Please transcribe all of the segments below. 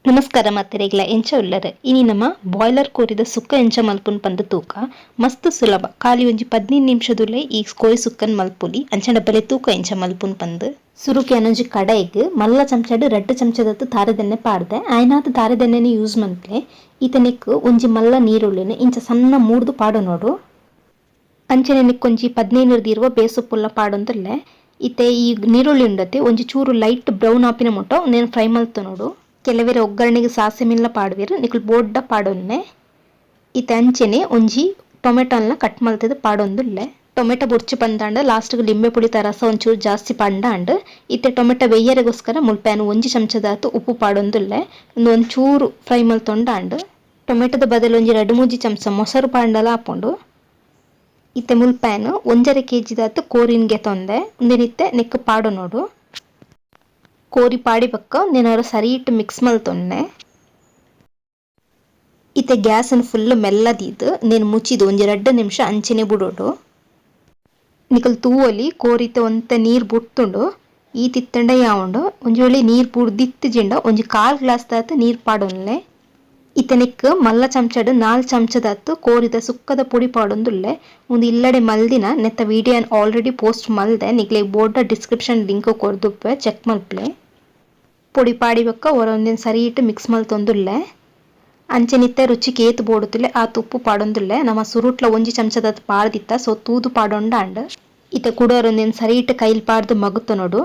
ನಮಸ್ಕಾರ ಮಾತೆರೆಗ್ಲ ಎಂಚ ಉಳ್ಳರೆ ಇನಿ ನಮ್ಮ ಬಾಯ್ಲರ್ ಕೋರಿದ ಸುಕ್ಕ ಎಂಚ ಮಲ್ಪುನ್ ಪಂದ್ ತೂಕ ಮಸ್ತ್ ಸುಲಭ ಖಾಲಿ ಒಂಜಿ 15 ನಿಮಿಷದುಲೆ ಈ ಕೋರಿ ಸುಕ್ಕನ್ ಮಲ್ಪುಲಿ ಅಂಚಂಡ ಬೆಲೆ ತೂಕ ಎಂಚ ಮಲ್ಪುನ್ ಪಂದ್ ಸುರುಕಿ ಅನ್ನೊಂಜಿ ಕಡಾಯಿಗ್ ಮಲ್ಲ ಚಮಚಡ್ 2 ಚಮಚದತ್ತು ತಾರೆದೆಣ್ಣೆ ಪಾಡ್ದೆ ಆಯ್ನಾತ್ ತಾರೆದೆಣ್ಣೆನೆ ಯೂಸ್ ಮನ್ಪೆ ಈತನಿಕ್ ಒಂಜಿ ಮಲ್ಲ ನೀರುಳ್ಳಿನ ಇಂಚ ಸಣ್ಣ ಮೂಡ್ದು ಪಾಡು ನೋಡು ಅಂಚನೆ ನಿಕ್ಕೊಂಜಿ 15 ಇರುವ ಬೇಸೊಪ್ಪುಲ್ಲ ಪಾಡೊಂದುಲ್ಲೆ ಈತೆ ಈ ನೀರುಳ್ಳಿ ಉಂಡತೆ ಒಂಜಿ ಚೂರು ಲೈಟ್ ಬ್ರೌನ್ ಆಪಿನ ಮುಟ್ಟ నేను ಫ್ರೈ ಮಲ್ತು ನೋಡು ಕೆಲವೆರೆ ಒಗ್ಗರಣೆಗೆ ಸಾಸೆ ಮಿಲ್ಲ ಪಾಡುವೆರು ನಿಕುಲು ಬೋಡ್ಡ ಪಾಡೊನ್ನೆ ಈತ ಅಂಚೆನೆ ಒಂಜಿ ಟೊಮೆಟೊಲ್ನ ಕಟ್ ಮಲ್ತದ ಪಾಡೊಂದುಲ್ಲೆ ಟೊಮೆಟೊ ಬುರ್ಚಿ ಪಂದಾಂಡ ಲಾಸ್ಟ್ಗೆ ಲಿಂಬೆ ಪುಳಿತ ರಸ ಒಂಚೂರು ಜಾಸ್ತಿ ಪಂಡಾಂಡ್ ಈತೆ ಟೊಮೆಟೊ ಬೆಯ್ಯರೆಗೋಸ್ಕರ ಮುಲ್ಪೆನು ಒಂಜಿ ಚಮಚದಾತು ಉಪ್ಪು ಪಾಡೊಂದುಲ್ಲೆ ಒಂಚೂರು ಫ್ರೈ ಮಲ್ತೊಂಡಾಂಡ್ ಟೊಮೆಟೊದ ಬದಲು ಒಂಜಿ 2-3 ಚಮಚ ಮೊಸರು ಪಾಂಡಲ ಹಾಪುಂಡು ಈತೆ ಮುಲ್ಪೆನು 1.5 kg ಕೋರಿನ್ಗೆ ತೊಂದೆ ಒಂದಿನಿತ್ತೆ ನೆಕ್ ಪಾಡು ನೋಡು ಕೋರಿ ಪಾಡಿ ಪಕ್ಕ ಒಂದೇನಾರು ಸರಿಟ್ ಮಿಕ್ಸ್ ಮಲ್ತೊನ್ನೆ ಈತೆ ಗ್ಯಾಸನ್ನು ಫುಲ್ ಮೆಲ್ಲದಿದ್ದು నేను ಮುಚ್ಚಿದು ಒಂಜಿ 2 ನಿಮಿಷ ಅಂಚೆನೆ ಬುಡೋಡು ನಿಕಲ್ ತೂವಲಿ ಕೋರಿತೆ ಒಂತೆ ನೀರು ಬುಡ್ತುಂಡು ಈ ತಿತ್ತಂಡ ಯಾವುಂಡು ಒಂಜಿ ವೇಳೆ ನೀರು ಬುಡ್ದಿತ್ತು ಜಿಂಡ ಒಂಜಿ 1/4 ಗ್ಲಾಸ್ ದಾತು ನೀರು ಪಾಡೊನ್ಲೆ ಈತನಿಕ್ ಮಲ್ಲ ಚಮಚಡ್ 4 ಚಮಚದಾತು ಕೋರಿದ ಸುಕ್ಕದ ಪುಡಿ ಪಾಡೊಂದುಲ್ಲೆ ಒಂದು ಇಲ್ಲಡೆ ಮಲ್ದಿನ ನೆತ್ತ ವಿಡಿಯೋ ಆಲ್ರೆಡಿ ಪೋಸ್ಟ್ ಮಲ್ದೆ ನಿಕ್ಲೆ ಬೋರ್ಡ ಡಿಸ್ಕ್ರಿಪ್ಷನ್ ಲಿಂಕ್ ಕೊರ್ದುಪ್ಪೆ ಚೆಕ್ ಮಲ್ಪಲೆ ಪೊಡಿ ಪಾಡಿ ಬಕ್ಕ ಒಂದೊಂದಿನ ಸರಿಟ್ ಮಿಕ್ಸ್ ಮಲ್ತೊಂದುಲ್ಲೆ ಅಂಚೆನಿತ್ತೆ ರುಚಿಗೆ ಏತು ಬೋಡುತ್ತುಲೆ ಆ ತುಪ್ಪು ಪಾಡೊಂದುಲ್ಲೆ ನಮ್ಮ ಸುರುಟ್ಲ ಒಂಜಿ ಚಮಚದಾತು ಪಾಡ್ದಿತ್ತ ಸೊ ತೂದು ಪಾಡೊಂಡಾಂಡ್ ಈತ ಕುಡೋರೊಂದಿನ ಸರಿಟ್ ಕೈಲ್ ಪಾಡ್ದು ಮಗುತ್ತ ನೋಡು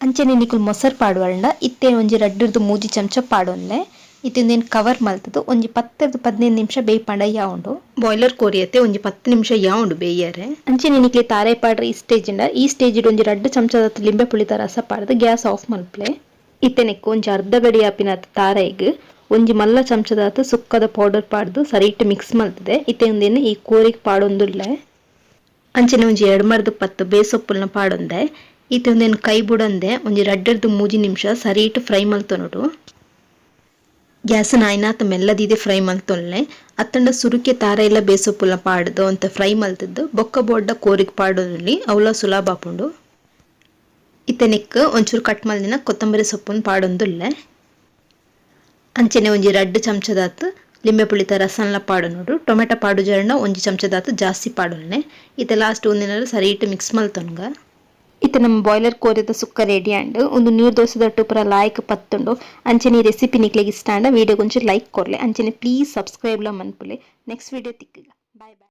ಅಂಚೆನೆ ನಿಕುಲು ಮೊಸರು ಪಾಡುವಳ್ಳ ಇತ್ತೆ ಒಂಜಿ 2-3 ಚಮಚ ಪಾಡೊನ್ಲೆ ಇತ್ತಿಂದೇನು ಕವರ್ ಮಲ್ತದು ಒಂಜಿ 10-15 ನಿಮಿಷ ಬೇಯ್ಪಂಡ ಯಾವುಂಡು ಬಾಯ್ಲರ್ ಕೋರಿಯತ್ತೆ ಒಂಜಿ 10 ನಿಮಿಷ ಯಾವುಂಡು ಬೇಯ್ಯರೆ ಅಂಚೆನೆ ನಿಕ್ಲೆ ತಾರೆ ಪಾಡ್ರೆ ಈ ಸ್ಟೇಜಿಡ್ ಒಂಜಿ 2 ಚಮಚದಾತು ಲಿಂಬೆ ಪುಳಿತ ರಸ ಪಾಡ್ದು ಗ್ಯಾಸ್ ಆಫ್ ಮಲ್ಪಲೆ ಇತ್ತೆನೆಕ್ ಒಂಜಿ ಅರ್ಧ ಗಡಿ ಆಪಿನ ತಾರೆಗ್ ಒಂಜಿ ಮಲ್ಲ ಚಮಚದಾತು ಸುಕ್ಕದ ಪೌಡರ್ ಪಾಡ್ದು ಸರಿಟ್ ಮಿಕ್ಸ್ ಮಲ್ತದೆ ಇತ್ತೆಂದೇನು ಈ ಕೋರಿಗ್ ಪಾಡೊಂದುಲ್ಲೆ ಅಂಚನೆ ಒಂಜಿ 2-10 ಬೇಸೊಪ್ಪುಲ್ನ ಪಾಡೊಂದೆ ಇತ್ತೊಂದೇನು ಕೈ ಬುಡಂದೆ ಒಂಜಿ 2-3 ನಿಮಿಷ ಸರಿಟ್ ಫ್ರೈ ಮಲ್ತೊನೊಡು ಗ್ಯಾಸನ ಆಯ್ನಾತ ಮೆಲ್ಲದಿದೆ ಫ್ರೈ ಮಲ್ತೊನ್ಲೆ ಅತ್ತಂಡ ಸುರುಕೆ ತಾರ ಎಲ್ಲ ಬೇಸೊಪ್ಪುಲ್ನ ಪಾಡ್ದು ಅಂತ ಫ್ರೈ ಮಲ್ತದ್ದು ಬೊಕ್ಕ ಬೋಡ್ಡ ಕೋರಿಗ್ ಪಾಡೊಂದುಲ್ಲಿ ಅವಲ ಸುಲಭ ಆಪುಂಡು ಇತ್ತೆನೆಕ್ ಒಂಚೂರು ಕಟ್ ಮಲ್ದಿನ ಕೊತ್ತಂಬರಿ ಸೊಪ್ಪುನ್ ಪಾಡೊಂದುಲ್ಲೆ ಅಂಚೆನೆ ಒಂಜಿ 2 ಚಮಚದಾತು ಲಿಂಬೆ ಪುಳಿತ ರಸನ್ಲ ಪಾಡು ನೋಡು ಟೊಮೆಟೊ ಪಾಡು ಜರಣ ಒಂಜಿ ಚಮಚದಾತು ಜಾಸ್ತಿ ಪಾಡೊನ್ನೆ ಇತ್ತೆ ಲಾಸ್ಟ್ ಒಂದಿನಾರು ಸರಿಟ್ ಮಿಕ್ಸ್ ಮಲ್ತೊನ್ಗ ಇತ್ತೆ ನಮ್ಮ ಬಾಯ್ಲರ್ ಕೋರಿದ ಸುಕ್ಕ ರೆಡಿ ಆಂಡ್ ಒಂದು ನೀರು ದೋಸೆದಟ್ಟು ಪೂರ ಲಾಯ್ಕ್ ಪತ್ತುಂಡು ಅಂಚೆನೆ ಈ ರೆಸಿಪಿ ನಿಕ್ಲೆಗೆ ಇಷ್ಟ ಆಂಡ ವಿಡಿಯೋ ಒಂಚೂರು ಲೈಕ್ ಕೊರ್ಲೆ ಅಂಚೆನೆ ಪ್ಲೀಸ್ ಸಬ್ಸ್ಕ್ರೈಬ್ಲ ಮನ್ಪುಲೆ ನೆಕ್ಸ್ಟ್ ವಿಡಿಯೋ ತಿಕ್ಕಗ ಬಾಯ್ ಬಾಯ್.